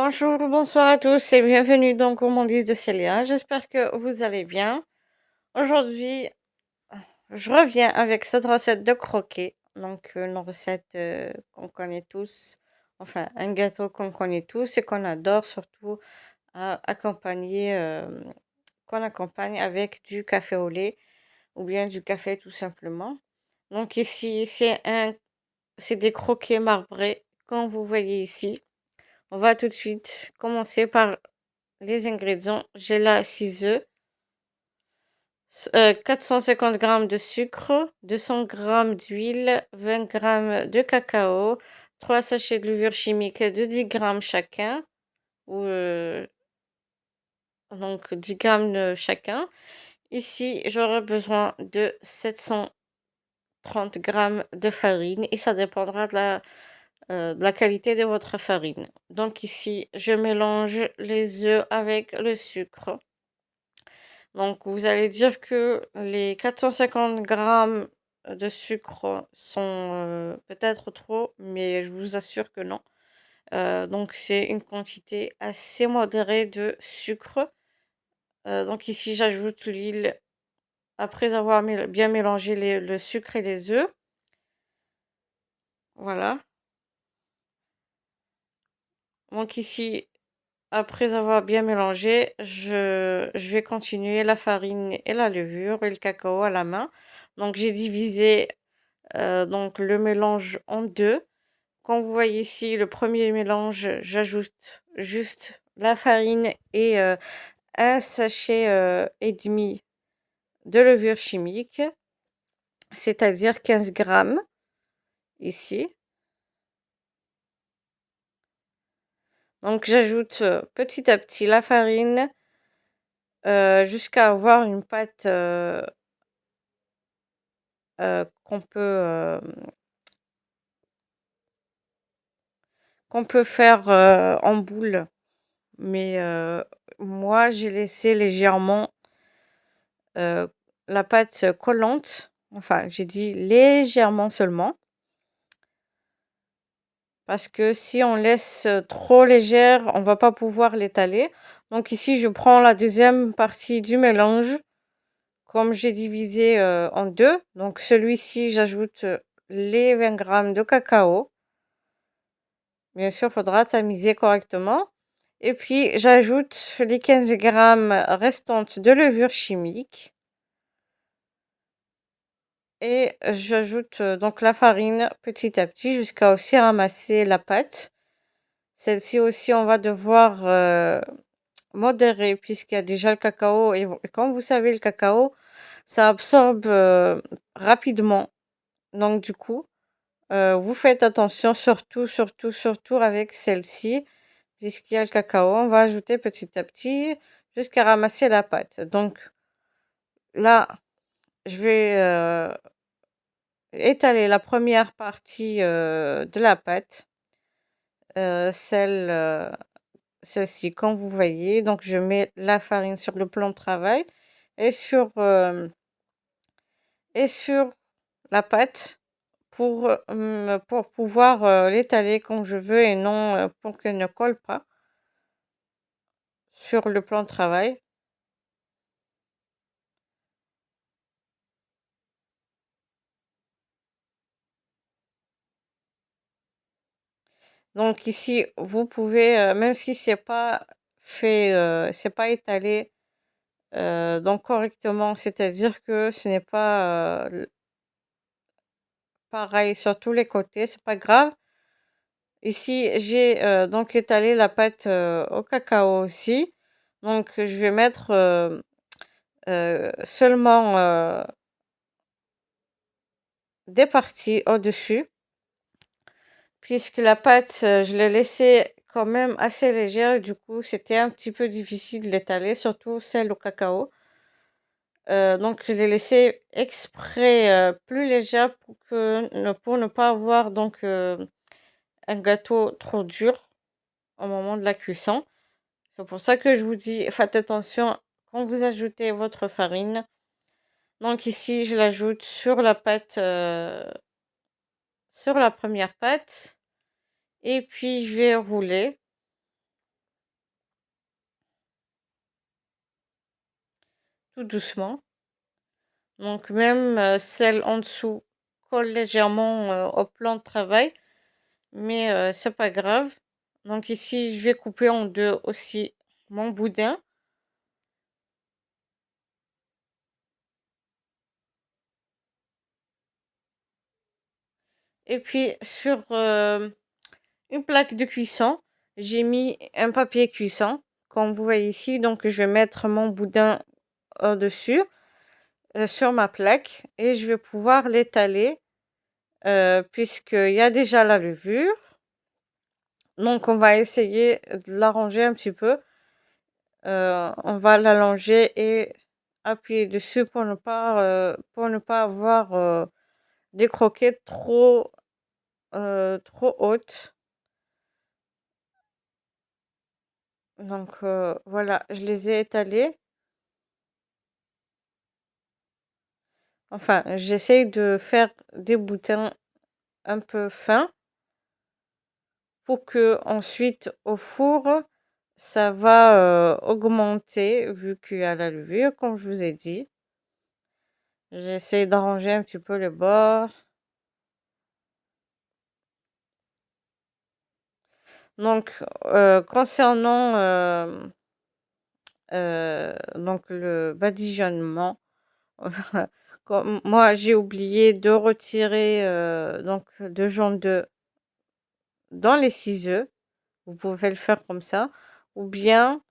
Bonjour, bonsoir à tous et bienvenue dans Gourmandise de Célia. J'espère que vous allez bien. Aujourd'hui, je reviens avec cette recette de croquet. Donc, une recette qu'on connaît tous. Enfin, un gâteau qu'on connaît tous et qu'on adore, surtout à accompagner, qu'on accompagne avec du café au lait ou bien du café tout simplement. Donc, ici, c'est des croquets marbrés, comme vous voyez ici. On va tout de suite commencer par les ingrédients. J'ai là 6 œufs, 450 g de sucre, 200 g d'huile, 20 g de cacao, 3 sachets de levure chimique de 10 g chacun, ou donc 10 g chacun. Ici, j'aurai besoin de 730 g de farine et ça dépendra de la qualité de votre farine. Donc ici, je mélange les œufs avec le sucre. Donc, vous allez dire que les 450 grammes de sucre sont peut-être trop, mais je vous assure que non. Donc, c'est une quantité assez modérée de sucre. Donc, ici, j'ajoute l'huile après avoir bien mélangé le sucre et les œufs. Voilà. Donc, ici, après avoir bien mélangé, je vais continuer la farine et la levure et le cacao à la main. Donc, j'ai divisé donc le mélange en deux. Comme vous voyez ici, le premier mélange, j'ajoute juste la farine et un sachet et demi de levure chimique, c'est-à-dire 15 grammes ici. Donc j'ajoute petit à petit la farine jusqu'à avoir une pâte qu'on peut faire en boule. Mais moi, j'ai laissé légèrement la pâte collante. Enfin, j'ai dit légèrement seulement. Parce que si on laisse trop légère, on va pas pouvoir l'étaler. Donc ici, je prends la deuxième partie du mélange. Comme j'ai divisé en deux. Donc celui-ci, j'ajoute les 20 grammes de cacao. Bien sûr, il faudra tamiser correctement. Et puis, j'ajoute les 15 grammes restantes de levure chimique. Et j'ajoute donc la farine petit à petit jusqu'à aussi ramasser la pâte. Celle-ci aussi, on va devoir modérer puisqu'il y a déjà le cacao. Et comme vous savez, le cacao, ça absorbe rapidement. Donc du coup, vous faites attention surtout avec celle-ci. Puisqu'il y a le cacao, on va ajouter petit à petit jusqu'à ramasser la pâte. Donc là, je vais étaler la première partie de la pâte, celle-ci, comme vous voyez. Donc, je mets la farine sur le plan de travail et sur la pâte pour pouvoir l'étaler comme je veux et non pour qu'elle ne colle pas sur le plan de travail. Donc ici, vous pouvez, même si c'est pas fait, c'est pas étalé donc correctement, c'est-à-dire que ce n'est pas pareil sur tous les côtés, c'est pas grave. Ici, j'ai donc étalé la pâte au cacao aussi. Donc je vais mettre seulement des parties au-dessus, puisque la pâte, je l'ai laissée quand même assez légère et du coup, c'était un petit peu difficile de l'étaler, surtout celle au cacao. Donc je l'ai laissée exprès plus légère pour ne pas avoir donc un gâteau trop dur au moment de la cuisson. C'est pour ça que je vous dis, faites attention quand vous ajoutez votre farine. Donc ici, je l'ajoute sur la pâte, sur la première pâte. Et puis je vais rouler. tout doucement. Donc même celle en dessous colle légèrement au plan de travail, mais c'est pas grave. Donc ici, je vais couper en deux aussi mon boudin. Et puis sur une plaque de cuisson, j'ai mis un papier cuisson, comme vous voyez ici. Donc je vais mettre mon boudin au-dessus, sur ma plaque, et je vais pouvoir l'étaler, puisqu'il y a déjà la levure. Donc on va essayer de l'arranger un petit peu. On va l'allonger et appuyer dessus pour ne pas avoir des croquettes trop hautes. Donc voilà, je les ai étalées. Enfin, j'essaye de faire des boutons un peu fins pour que ensuite au four, ça va augmenter vu qu'il y a la levure, comme je vous ai dit. J'essaie d'arranger un petit peu les bords. Donc, concernant donc le badigeonnement, comme moi j'ai oublié de retirer donc de jaune d'œuf dans les 6 œufs. Vous pouvez le faire comme ça, ou bien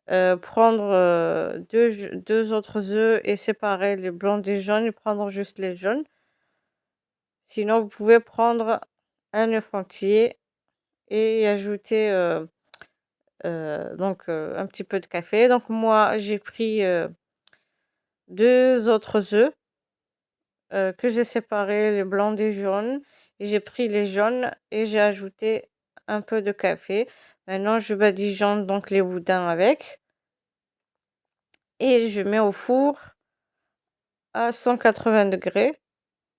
prendre deux autres œufs et séparer les blancs des jaunes et prendre juste les jaunes. Sinon, vous pouvez prendre un œuf entier et y ajouter donc un petit peu de café. Donc moi, j'ai pris 2 autres œufs que j'ai séparés, les blancs des jaunes, et j'ai pris les jaunes et j'ai ajouté un peu de café. Maintenant, je badigeonne donc les boudins avec et je mets au four à 180°.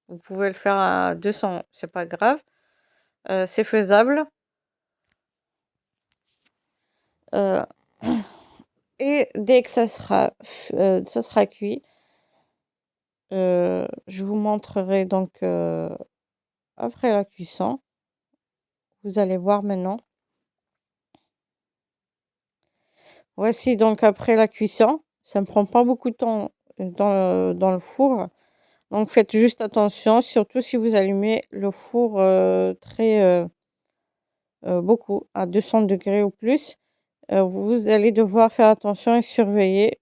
Vous pouvez le faire à 200, c'est pas grave, c'est faisable. Heu et dès que ça sera cuit, je vous montrerai donc après la cuisson. Vous allez voir maintenant. Voici donc après la cuisson. Ça ne prend pas beaucoup de temps dans le four. Donc faites juste attention, surtout si vous allumez le four très beaucoup, à 200° ou plus. Vous allez devoir faire attention et surveiller.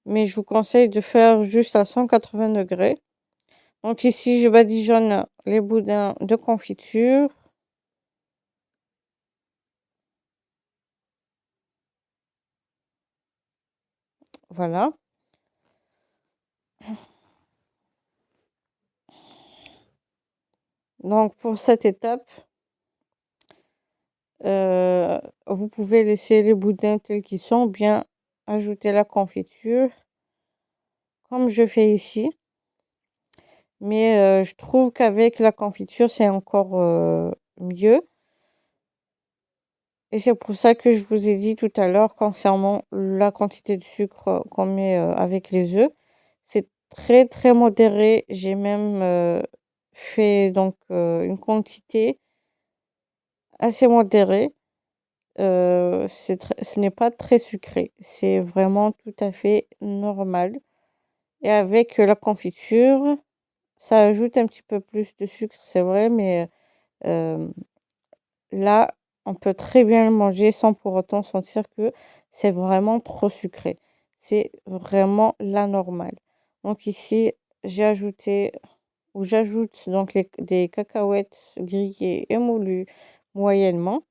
Mais je vous conseille de faire juste à 180°. Donc ici, je badigeonne les boudins de confiture. Voilà. Donc pour cette étape, vous pouvez laisser les boudins tels qu'ils sont, ou bien ajouter la confiture, comme je fais ici. Mais je trouve qu'avec la confiture, c'est encore mieux. Et c'est pour ça que je vous ai dit tout à l'heure concernant la quantité de sucre qu'on met avec les œufs. C'est très très modéré. J'ai même fait donc une quantité assez modérée. Ce n'est pas très sucré. C'est vraiment tout à fait normal. Et avec la confiture, ça ajoute un petit peu plus de sucre, c'est vrai, mais là, on peut très bien le manger sans pour autant sentir que c'est vraiment trop sucré. C'est vraiment la normale. Donc ici, j'ai ajouté ou j'ajoute donc des cacahuètes grillées et moulues moyennement.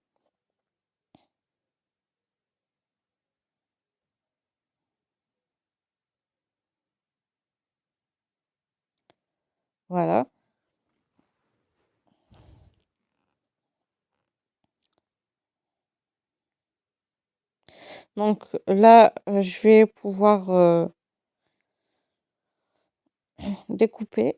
Voilà. Donc là, je vais pouvoir découper.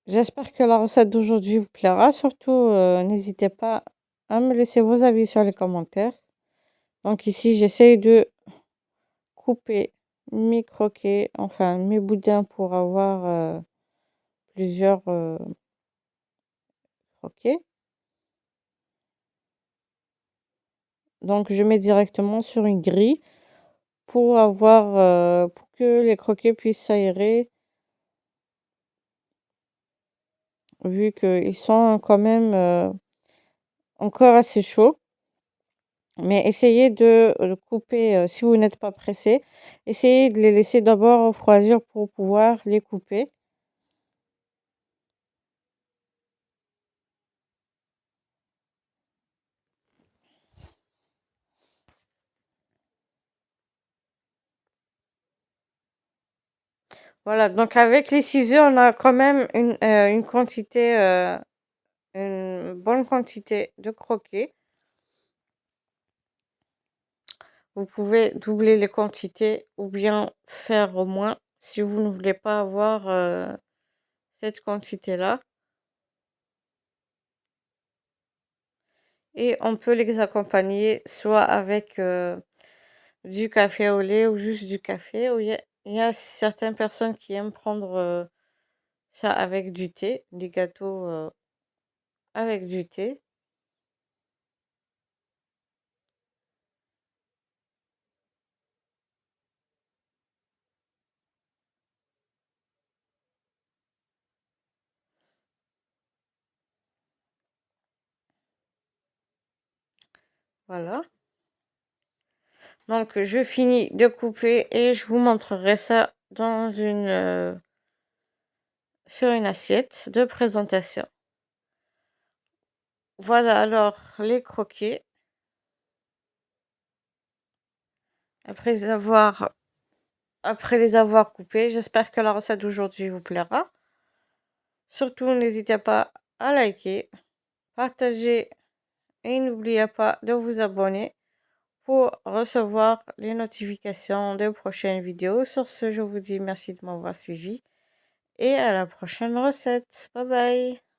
J'espère que la recette d'aujourd'hui vous plaira. Surtout, n'hésitez pas à me laisser vos avis sur les commentaires. Donc ici, j'essaye de couper mes croquets, enfin mes boudins pour avoir plusieurs croquets. Donc je mets directement sur une grille pour pour que les croquets puissent s'aérer, vu qu'ils sont quand même encore assez chauds. Mais essayez de couper, si vous n'êtes pas pressé, essayez de les laisser d'abord refroidir pour pouvoir les couper. Voilà, donc avec les ciseaux, on a quand même une quantité, une bonne quantité de croquets. Vous pouvez doubler les quantités ou bien faire au moins si vous ne voulez pas avoir cette quantité-là. Et on peut les accompagner soit avec du café au lait ou juste du café. Ou il y a certaines personnes qui aiment prendre ça avec du thé, des gâteaux avec du thé. Voilà. Donc je finis de couper et je vous montrerai ça dans sur une assiette de présentation. Voilà alors les croquets. Après les avoir coupés, j'espère que la recette d'aujourd'hui vous plaira. Surtout, n'hésitez pas à liker, partager et n'oubliez pas de vous abonner pour recevoir les notifications des prochaines vidéos. Sur ce, je vous dis merci de m'avoir suivi et à la prochaine recette. Bye bye.